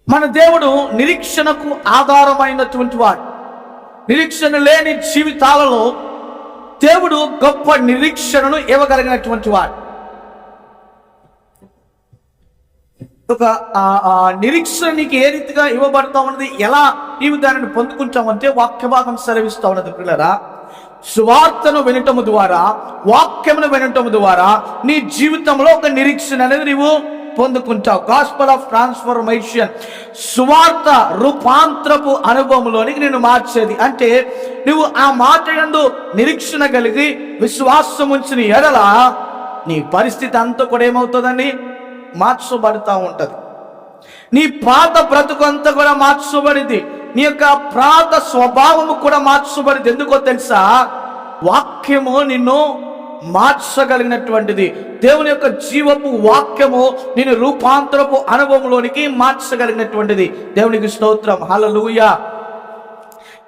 మన దేవుడు నిరీక్షణకు ఆధారమైనటువంటి వాడు. నిరీక్షణ లేని జీవితాలలో దేవుడు గొప్ప నిరీక్షణను ఇవ్వగలిగినటువంటి వాడు. ఒక నిరీక్షణ నీకు ఏ రీతిగా ఇవ్వబడతా ఉన్నది, ఎలా నీవు దానిని పొందుకుంటామంటే వాక్య భాగం సెలవిస్తా ఉన్నది. పిల్లరా, సువార్తను వినటము ద్వారా, వాక్యమును వినటము ద్వారా నీ జీవితంలో ఒక నిరీక్షణ అనేది నీవు పొందుకుంటావు. గాస్పల్ ఆఫ్ ట్రాన్స్ఫర్మేషన్, సువార్త రూపాంతరపు అనుభవంలోనికి నేను మార్చేది. అంటే నువ్వు ఆ మాట యందు నిరీక్షణ కలిగి విశ్వాసం ఉంచిన ఎడల నీ పరిస్థితి అంతా కూడా ఏమవుతుందని మార్చబడుతూ ఉంటుంది. నీ పాత బ్రతుకు అంతా కూడా మార్చబడింది. నీ యొక్క పాత స్వభావము కూడా మార్చబడింది. ఎందుకో తెలుసా? వాక్యము నిన్ను మార్చగలిగినటువంటిది. దేవుని యొక్క జీవపు వాక్యము నేను రూపాంతరపు అనుభవంలోనికి మార్చగలిగినటువంటిది. దేవునికి స్తోత్రం, హల్లెలూయా.